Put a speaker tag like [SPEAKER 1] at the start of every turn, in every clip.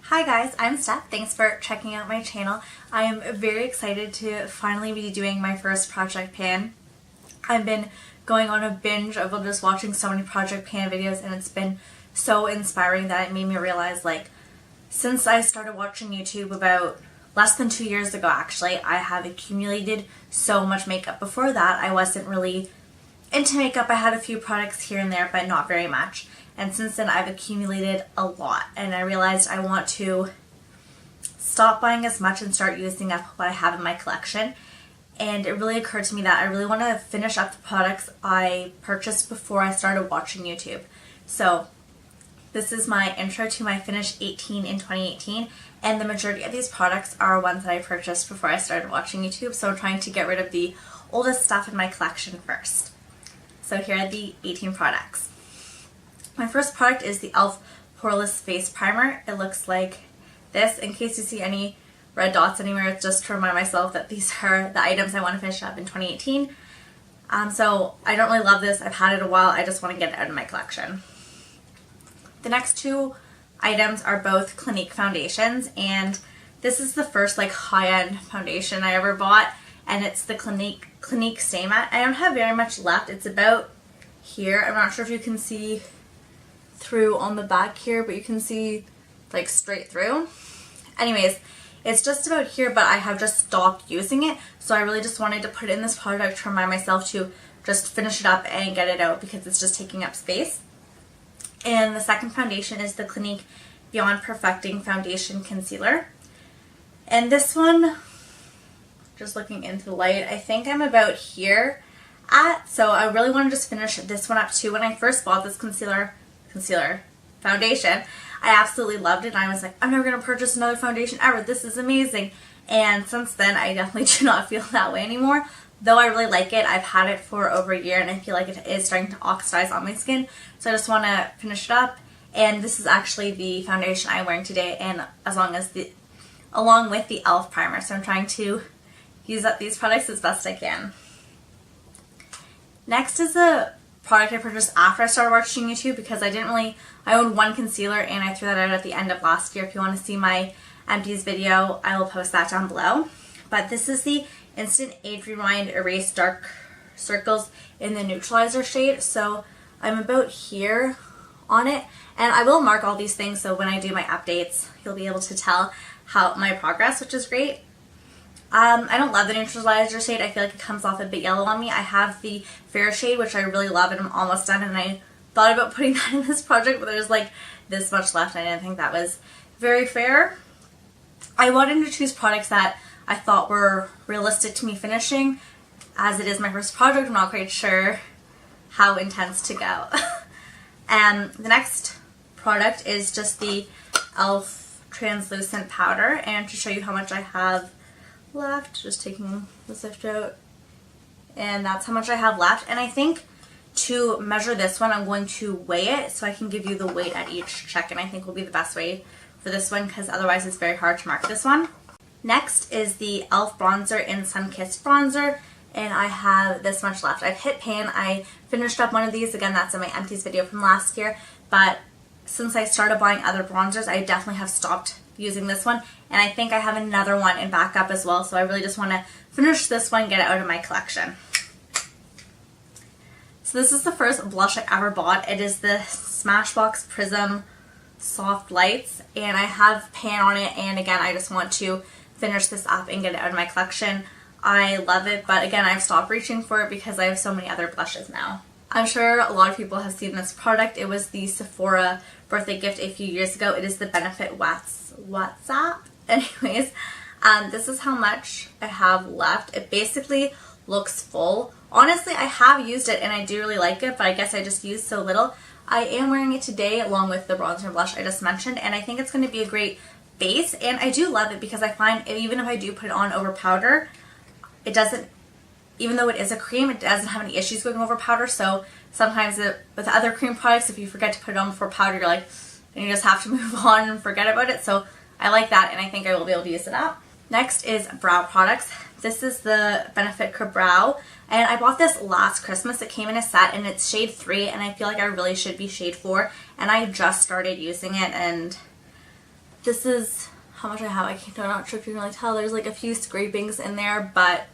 [SPEAKER 1] Hi guys, I'm Steph. Thanks for checking out my channel. I am very excited to finally be doing my first project pan. I've been going on a binge of just watching so many project pan videos, and it's been so inspiring that it made me realize, like, since I started watching YouTube about less than 2 years ago actually, I have accumulated so much makeup. Before that, I wasn't really into makeup. I had a few products here and there, but not very much. And since then, I've accumulated a lot, and I realized I want to stop buying as much and start using up what I have in my collection. And it really occurred to me that I really want to finish up the products I purchased before I started watching YouTube. So this is my intro to my finished 18 in 2018, and the majority of these products are ones that I purchased before I started watching YouTube, so I'm trying to get rid of the oldest stuff in my collection first. So here are the 18 products. My first product is the e.l.f. Poreless Face Primer. It looks like this. In case you see any red dots anywhere, it's just to remind myself that these are the items I want to finish up in 2018. So I don't really love this. I've had it a while. I just want to get it out of my collection. The next two items are both Clinique foundations, and this is the first like high-end foundation I ever bought, and it's the Clinique Stay Matte. I don't have very much left. It's about here. I'm not sure if you can see through on the back here, but you can see like straight through. Anyways, it's just about here, but I have just stopped using it, so I really just wanted to put it in this product to remind myself to just finish it up and get it out because it's just taking up space. And the second foundation is the Clinique Beyond Perfecting Foundation Concealer. And this one, just looking into the light, I think I'm about here so I really want to just finish this one up too. When I first bought this concealer foundation, I absolutely loved it, and I was like, I'm never going to purchase another foundation ever. This is amazing. And since then, I definitely do not feel that way anymore. Though I really like it, I've had it for over a year, and I feel like it is starting to oxidize on my skin. So I just want to finish it up. And this is actually the foundation I'm wearing today, and along with the e.l.f. primer. So I'm trying to use up these products as best I can. Next is a product I purchased after I started watching YouTube because I owned one concealer and I threw that out at the end of last year. If you want to see my empties video, I will post that down below. But this is the Instant Age Rewind Erase Dark Circles in the Neutralizer shade. So I'm about here on it, and I will mark all these things so when I do my updates, you'll be able to tell how my progress, which is great. I don't love the Neutralizer shade. I feel like it comes off a bit yellow on me. I have the fair shade, which I really love, and I'm almost done, and I thought about putting that in this project, but there's like this much left, and I didn't think that was very fair. I wanted to choose products that I thought were realistic to me finishing. As it is my first project, I'm not quite sure how intense to go. And the next product is just the e.l.f. Translucent Powder, and to show you how much I have left, just taking the sift out, and that's how much I have left. And I think to measure this one, I'm going to weigh it so I can give you the weight at each check, and I think will be the best way for this one because otherwise it's very hard to mark this one. Next is the e.l.f. bronzer in Sunkissed bronzer, and I have this much left. I've hit pan. I finished up one of these. Again, that's in my empties video from last year, but since I started buying other bronzers, I definitely have stopped using this one, and I think I have another one in backup as well, so I really just want to finish this one, get it out of my collection. So this is the first blush I ever bought. It is the Smashbox Prism Soft Lights, and I have pan on it, and again, I just want to finish this up and get it out of my collection. I love it, but again, I've stopped reaching for it because I have so many other blushes now. I'm sure a lot of people have seen this product. It was the Sephora birthday gift a few years ago. It is the Benefit WhatsApp. Anyways, this is how much I have left. It basically looks full. Honestly, I have used it and I do really like it, but I guess I just used so little. I am wearing it today along with the bronzer and blush I just mentioned, and I think it's going to be a great base, and I do love it because I find even if I do put it on over powder, it doesn't, even though it is a cream, it doesn't have any issues going over powder. So sometimes with other cream products, if you forget to put it on before powder, you're like, and you just have to move on and forget about it. So I like that, and I think I will be able to use it up. Next is brow products. This is the Benefit Brow, and I bought this last Christmas. It came in a set, and it's shade 3, and I feel like I really should be shade 4, and I just started using it, and this is how much I have. I'm not sure if you can really tell. There's like a few scrapings in there, but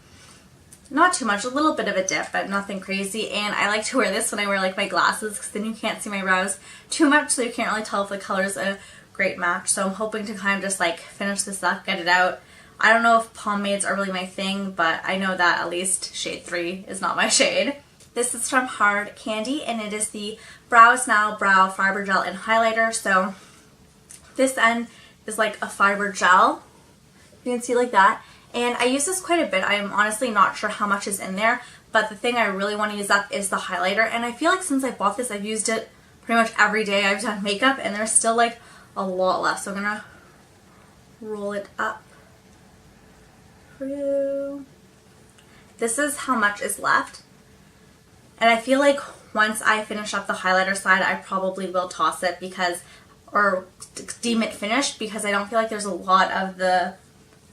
[SPEAKER 1] not too much. A little bit of a dip, but nothing crazy. And I like to wear this when I wear like my glasses, because then you can't see my brows too much, so you can't really tell if the color's a great match. So I'm hoping to kind of just like finish this up, get it out. I don't know if pomades are really my thing, but I know that at least shade 3 is not my shade. This is from Hard Candy, and it is the Brows Now Brow Fiber Gel and Highlighter. So this end is like a fiber gel. You can see like that. And I use this quite a bit. I am honestly not sure how much is in there, but the thing I really want to use up is the highlighter. And I feel like since I bought this, I've used it pretty much every day I've done makeup, and there's still like a lot left. So I'm gonna roll it up for you. This is how much is left. And I feel like once I finish up the highlighter side, I probably will toss it or deem it finished, because I don't feel like there's a lot of the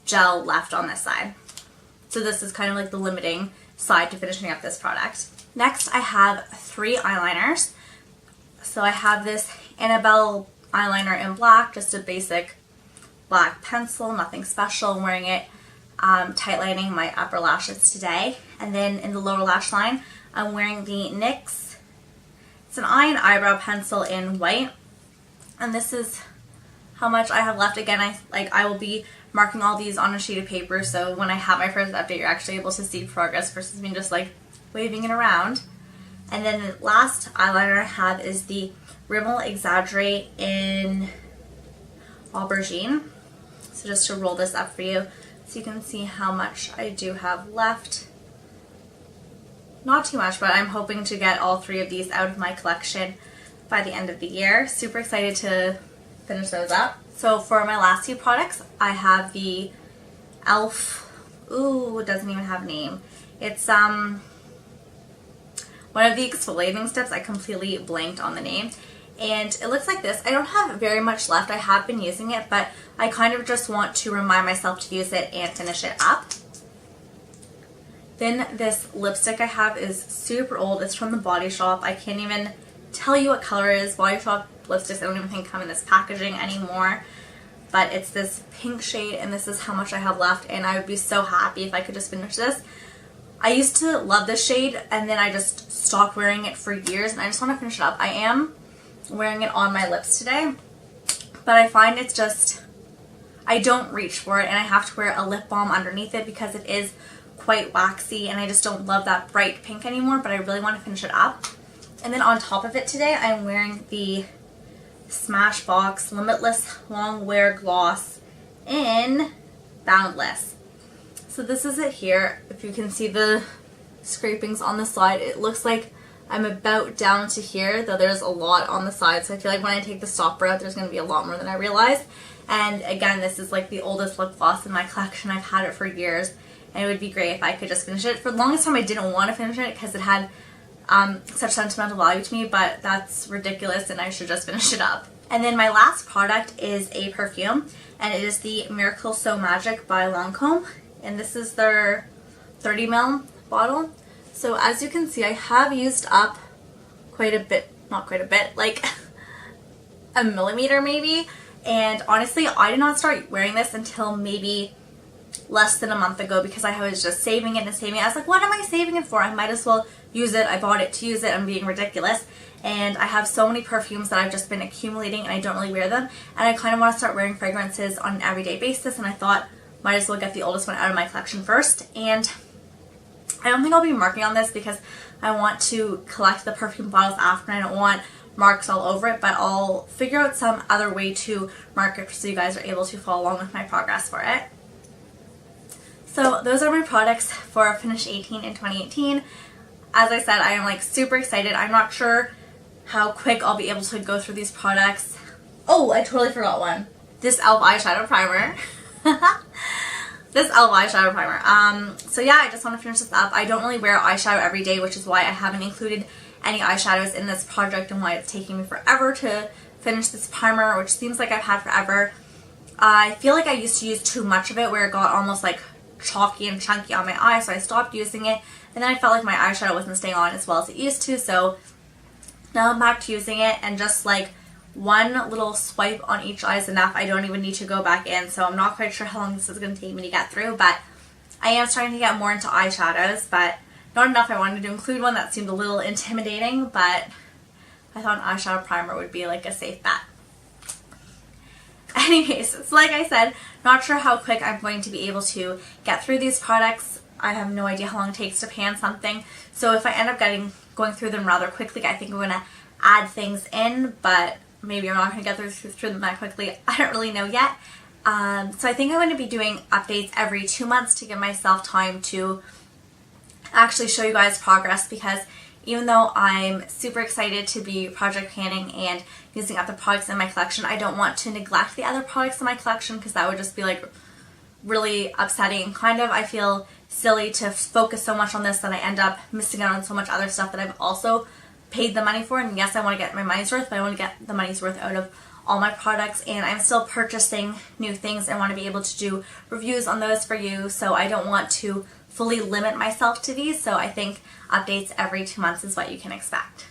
[SPEAKER 1] gel left on this side. So this is kind of like the limiting side to finishing up this product. Next, I have 3 eyeliners. So I have this Annabelle eyeliner in black, just a basic black pencil, nothing special. I'm wearing it tightlining my upper lashes today. And then in the lower lash line, I'm wearing the NYX. It's an eye and eyebrow pencil in white. And this is how much I have left. Again, I will be marking all these on a sheet of paper, so when I have my first update, you're actually able to see progress versus me just like waving it around. And then the last eyeliner I have is the Rimmel Exaggerate in Aubergine. So just to roll this up for you so you can see how much I do have left. Not too much, but I'm hoping to get all 3 of these out of my collection by the end of the year. Super excited to finish those up. So for my last 2 products, I have the e.l.f. Ooh, it doesn't even have a name. It's one of the exfoliating steps. I completely blanked on the name. And it looks like this. I don't have very much left. I have been using it, but I kind of just want to remind myself to use it and finish it up. Then this lipstick I have is super old. It's from the Body Shop. I can't even tell you what color it is. Body Shop lipsticks I don't even think come in this packaging anymore. But it's this pink shade, and this is how much I have left, and I would be so happy if I could just finish this. I used to love this shade, and then I just stopped wearing it for years, and I just want to finish it up. I am wearing it on my lips today, but I find it's just, I don't reach for it, and I have to wear a lip balm underneath it because it is quite waxy, and I just don't love that bright pink anymore, but I really want to finish it up. And then on top of it today, I'm wearing the Smashbox Limitless Long Wear Gloss in Boundless. So this is it here. If you can see the scrapings on the side, it looks like I'm about down to here, though there's a lot on the side, so I feel like when I take the stopper out, there's going to be a lot more than I realized. And again, this is like the oldest lip gloss in my collection. I've had it for years, and it would be great if I could just finish it. For the longest time, I didn't want to finish it because it had such sentimental value to me, but that's ridiculous and I should just finish it up. And then my last product is a perfume, and it is the Miracle So Magic by Lancome, and this is their 30 ml bottle. So as you can see, I have used up quite a bit, not quite a bit, like a millimeter maybe, and honestly I did not start wearing this until maybe less than a month ago because I was just saving it and saving it. I was like, what am I saving it for? I might as well use it. I bought it to use it. I'm being ridiculous. And I have so many perfumes that I've just been accumulating and I don't really wear them. And I kind of want to start wearing fragrances on an everyday basis, and I thought might as well get the oldest one out of my collection first. And I don't think I'll be marking on this because I want to collect the perfume bottles after and I don't want marks all over it, but I'll figure out some other way to mark it so you guys are able to follow along with my progress for it. So those are my products for Finish 18 in 2018. As I said, I am like super excited. I'm not sure how quick I'll be able to go through these products. Oh, I totally forgot one. This e.l.f. eyeshadow primer. This e.l.f. eyeshadow primer. So yeah, I just want to finish this up. I don't really wear eyeshadow every day, which is why I haven't included any eyeshadows in this project and why it's taking me forever to finish this primer, which seems like I've had forever. I feel like I used to use too much of it where it got almost like chalky and chunky on my eye, so I stopped using it, and then I felt like my eyeshadow wasn't staying on as well as it used to, so now I'm back to using it and just like one little swipe on each eye is enough. I don't even need to go back in, so I'm not quite sure how long this is going to take me to get through, but I am starting to get more into eyeshadows, but not enough. I wanted to include one that seemed a little intimidating, but I thought an eyeshadow primer would be like a safe bet. Anyways, so like I said, not sure how quick I'm going to be able to get through these products. I have no idea how long it takes to pan something, so if I end up going through them rather quickly, I think I'm going to add things in, but maybe I'm not going to get through them that quickly. I don't really know yet. So I think I'm going to be doing updates every 2 months to give myself time to actually show you guys progress, because even though I'm super excited to be project panning and using up the products in my collection, I don't want to neglect the other products in my collection, because that would just be like really upsetting. Kind of, I feel silly to focus so much on this that I end up missing out on so much other stuff that I've also paid the money for. And yes, I want to get my money's worth, but I want to get the money's worth out of all my products, and I'm still purchasing new things and want to be able to do reviews on those for you, so I don't want to fully limit myself to these. So I think updates every 2 months is what you can expect.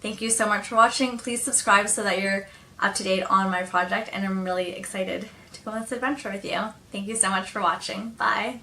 [SPEAKER 1] Thank you so much for watching. Please subscribe so that you're up to date on my project, and I'm really excited to go on this adventure with you. Thank you so much for watching. Bye.